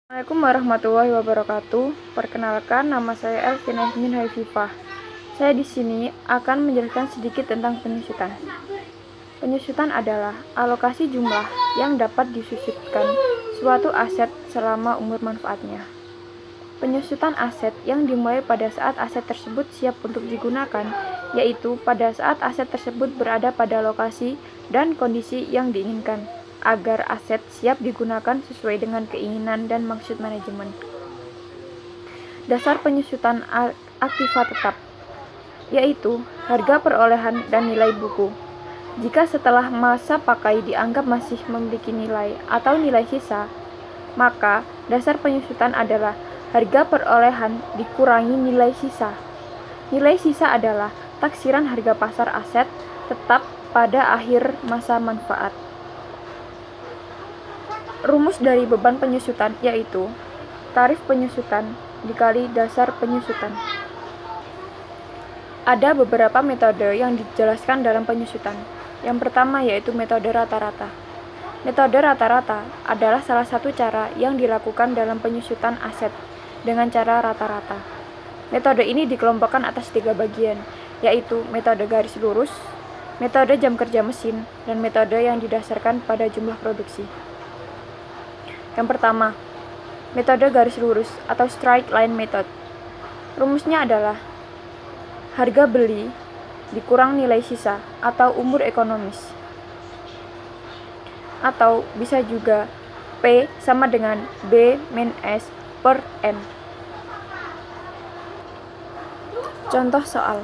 Assalamualaikum warahmatullahi wabarakatuh. Perkenalkan, nama saya Elvin Azmin Haififah. Saya di sini akan menjelaskan sedikit tentang penyusutan. Penyusutan adalah alokasi jumlah yang dapat disusutkan suatu aset selama umur manfaatnya. Penyusutan aset yang dimulai pada saat aset tersebut siap untuk digunakan, yaitu pada saat aset tersebut berada pada lokasi dan kondisi yang diinginkan, agar aset siap digunakan sesuai dengan keinginan dan maksud manajemen. Dasar penyusutan aktiva tetap, yaitu harga perolehan dan nilai buku. Jika setelah masa pakai dianggap masih memiliki nilai atau nilai sisa, maka dasar penyusutan adalah harga perolehan dikurangi nilai sisa. Nilai sisa adalah taksiran harga pasar aset tetap pada akhir masa manfaat. Rumus dari beban penyusutan yaitu tarif penyusutan dikali dasar penyusutan. Ada beberapa metode yang dijelaskan dalam penyusutan. Yang pertama yaitu metode rata-rata. Metode rata-rata adalah salah satu cara yang dilakukan dalam penyusutan aset dengan cara rata-rata. Metode ini dikelompokkan atas 3 bagian, yaitu metode garis lurus, metode jam kerja mesin, dan metode yang didasarkan pada jumlah produksi. Yang pertama, metode garis lurus atau straight line method. Rumusnya adalah harga beli dikurang nilai sisa atau umur ekonomis. Atau bisa juga P sama dengan B min S per M. Contoh soal.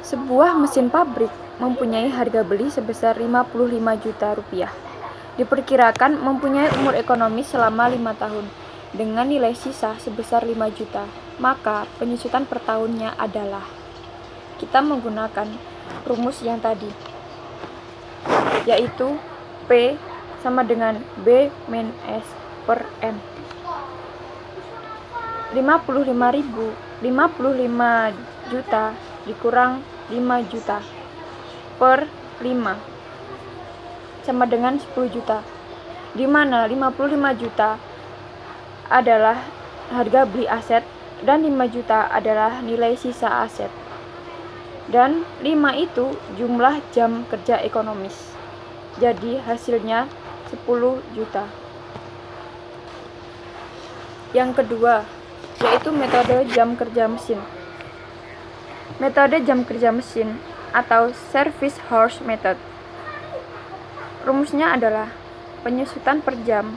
Sebuah mesin pabrik mempunyai harga beli sebesar 55 juta rupiah. Diperkirakan mempunyai umur ekonomis selama 5 tahun dengan nilai sisa sebesar 5 juta. Maka penyusutan per tahunnya adalah, kita menggunakan rumus yang tadi, yaitu P sama dengan B min S per M. 55 juta dikurang 5 juta per 5 sama dengan 10 juta, di mana 55 juta adalah harga beli aset dan 5 juta adalah nilai sisa aset. Dan 5 itu jumlah jam kerja ekonomis. Jadi hasilnya 10 juta. Yang kedua, yaitu metode jam kerja mesin. Metode jam kerja mesin atau service hours method. Rumusnya adalah penyusutan per jam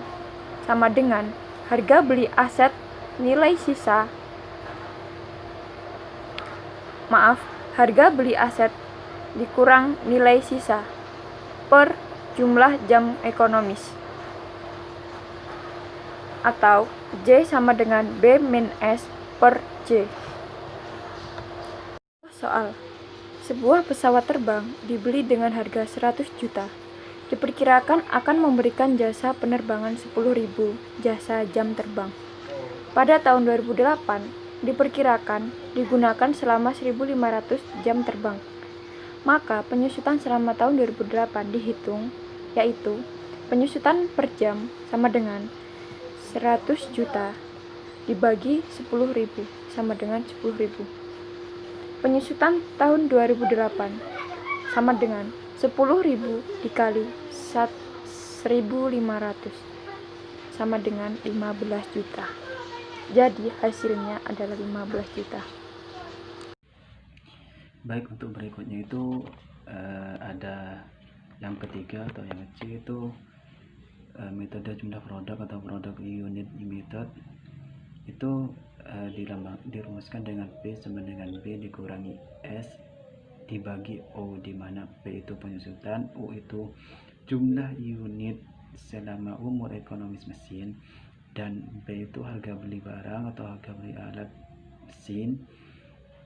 sama dengan harga beli aset nilai sisa harga beli aset dikurang nilai sisa per jumlah jam ekonomis, atau J sama dengan B min S per J. Soal. Sebuah pesawat terbang dibeli dengan harga 100 juta. Diperkirakan akan memberikan jasa penerbangan 10.000 jasa jam terbang. Pada tahun 2008, diperkirakan digunakan selama 1.500 jam terbang. Maka penyusutan selama tahun 2008 dihitung, yaitu penyusutan per jam sama dengan 100 juta dibagi 10.000 sama dengan 10.000. Penyusutan tahun 2008 sama dengan 10.000 dikali 1.500 sama dengan 15 juta. Jadi hasilnya adalah 15 juta. Baik, untuk berikutnya itu ada yang ketiga atau yang C itu metode jumlah produk atau produk unit method. Itu dirumuskan dengan P sama dengan B dikurangi S dibagi O, di mana P itu penyusutan, U itu jumlah unit selama umur ekonomis mesin, dan B itu harga beli barang atau harga beli alat mesin,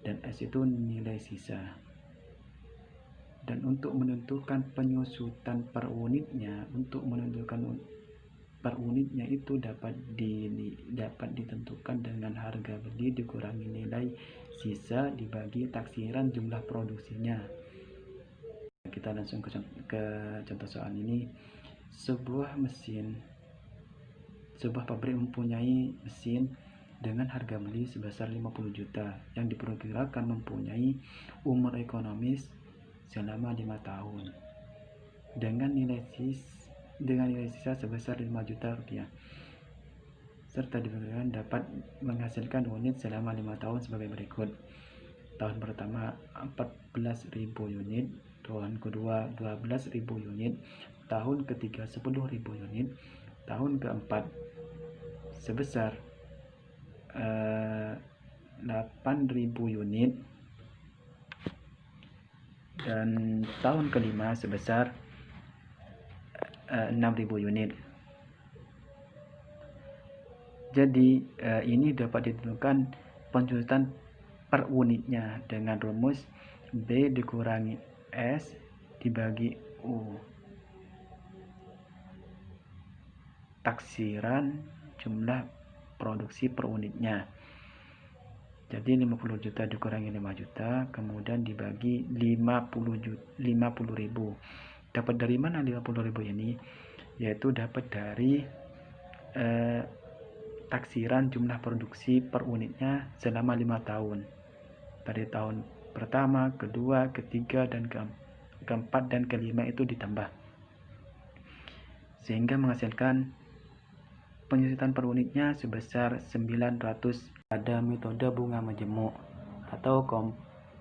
dan S itu nilai sisa. Dan untuk menentukan penyusutan per unitnya, itu dapat ditentukan dengan harga beli dikurangi nilai sisa dibagi taksiran jumlah produksinya. Kita langsung ke contoh soal ini. Sebuah mesin sebuah pabrik mempunyai mesin dengan harga beli sebesar 50 juta yang diperkirakan mempunyai umur ekonomis selama 5 tahun dengan nilai sisa sebesar 5 juta rupiah, serta diperkirakan dapat menghasilkan unit selama 5 tahun sebagai berikut. Tahun pertama 14.000 unit, tahun kedua 12.000 unit, tahun ketiga 10.000 unit, tahun keempat sebesar 8.000 unit, dan tahun kelima sebesar 6.000 unit. Jadi ini dapat ditentukan penjualan per unitnya dengan rumus B dikurangi S dibagi U, taksiran jumlah produksi per unitnya. Jadi 50 juta dikurangi 5 juta, kemudian dibagi 50.000. Dapat dari mana 50.000 ini? Yaitu dapat dari taksiran jumlah produksi per unitnya selama 5 tahun. Dari tahun pertama, kedua, ketiga, dan keempat dan kelima itu ditambah, sehingga menghasilkan penyusutan per unitnya sebesar 900. Pada metode bunga majemuk atau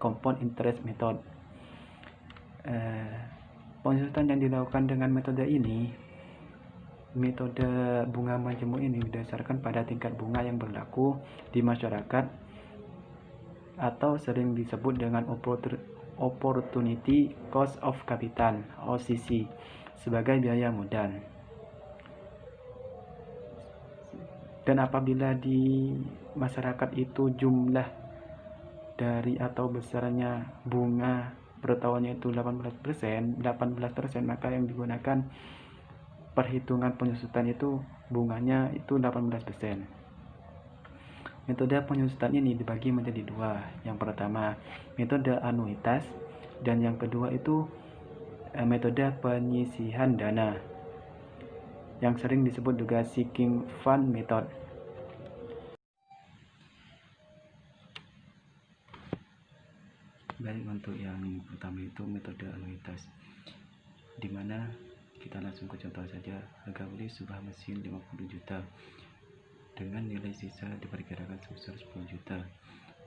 compound interest method. Penyusutan yang dilakukan dengan metode ini, metode bunga majemuk ini berdasarkan pada tingkat bunga yang berlaku di masyarakat atau sering disebut dengan opportunity cost of capital (OCC) sebagai biaya modal. Dan apabila di masyarakat itu jumlah dari atau besarnya bunga per tahunnya itu 18%, maka yang digunakan perhitungan penyusutan itu bunganya itu 18%. Metode penyusutan ini dibagi menjadi dua. Yang pertama metode anuitas, dan yang kedua itu metode penyisihan dana, yang sering disebut juga sinking fund method. Baik, untuk yang pertama itu metode anuitas, dimana kita langsung ke contoh saja. Harga beli sebuah mesin 50 juta dengan nilai sisa diperkirakan sebesar 10 juta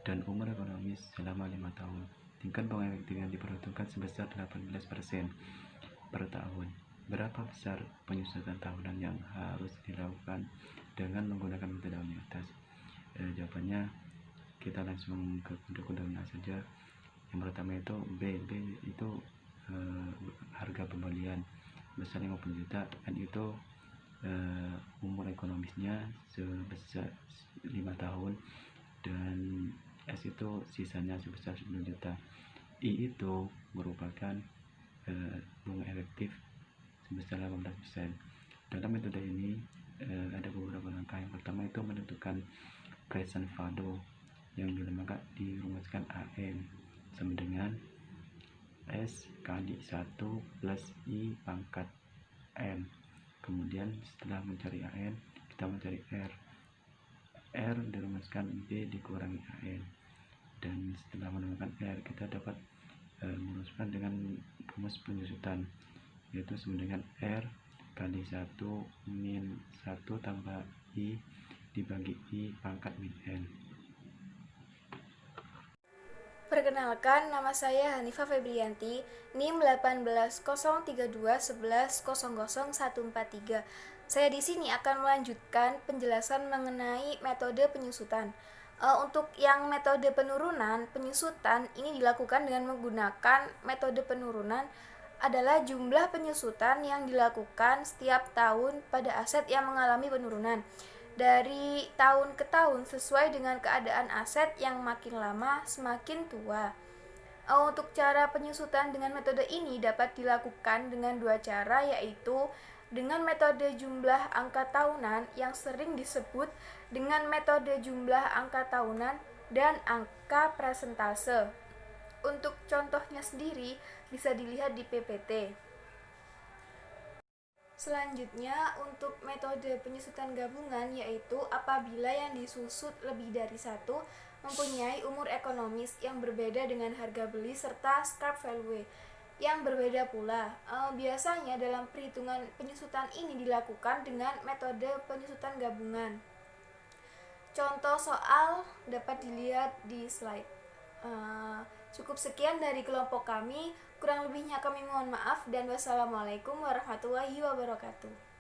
dan umur ekonomis selama 5 tahun. Tingkat bunga efektif yang diperhitungkan sebesar 18% per tahun. Berapa besar penyusutan tahunan yang harus dilakukan dengan menggunakan metode anuitas? Jawabannya kita langsung ke kode-kodenya saja. Yang pertama itu B itu harga pembelian besar 50 juta, N itu umur ekonomisnya sebesar 5 tahun, dan S itu sisanya sebesar 10 juta. I itu merupakan bunga efektif sebesar 18%. Dalam metode ini ada beberapa langkah. Yang pertama itu menentukan present value yang dirumuskan AN sama dengan S kali 1 plus I pangkat N. Kemudian setelah mencari AN, kita mencari R. R dirumuskan B dikurangi AN. Dan setelah menemukan R, kita dapat merumuskan dengan rumus penyusutan, yaitu sama dengan R kali 1 min 1 tambah I dibagi I pangkat min N. Perkenalkan, nama saya Hanifah Febrianti, NIM 18.032.11.00.143. Saya di sini akan melanjutkan penjelasan mengenai metode penyusutan. Untuk yang metode penurunan, penyusutan ini dilakukan dengan menggunakan metode penurunan adalah jumlah penyusutan yang dilakukan setiap tahun pada aset yang mengalami penurunan dari tahun ke tahun sesuai dengan keadaan aset yang makin lama semakin tua. Untuk cara penyusutan dengan metode ini dapat dilakukan dengan dua cara, yaitu dengan metode jumlah angka tahunan yang sering disebut dengan metode jumlah angka tahunan dan angka presentase. Untuk contohnya sendiri bisa dilihat di PPT. Selanjutnya, untuk metode penyusutan gabungan yaitu apabila yang disusut lebih dari satu mempunyai umur ekonomis yang berbeda dengan harga beli serta scrap value yang berbeda pula. Biasanya dalam perhitungan penyusutan ini dilakukan dengan metode penyusutan gabungan. Contoh soal dapat dilihat di slide. Cukup sekian dari kelompok kami, kurang lebihnya kami mohon maaf dan wassalamualaikum warahmatullahi wabarakatuh.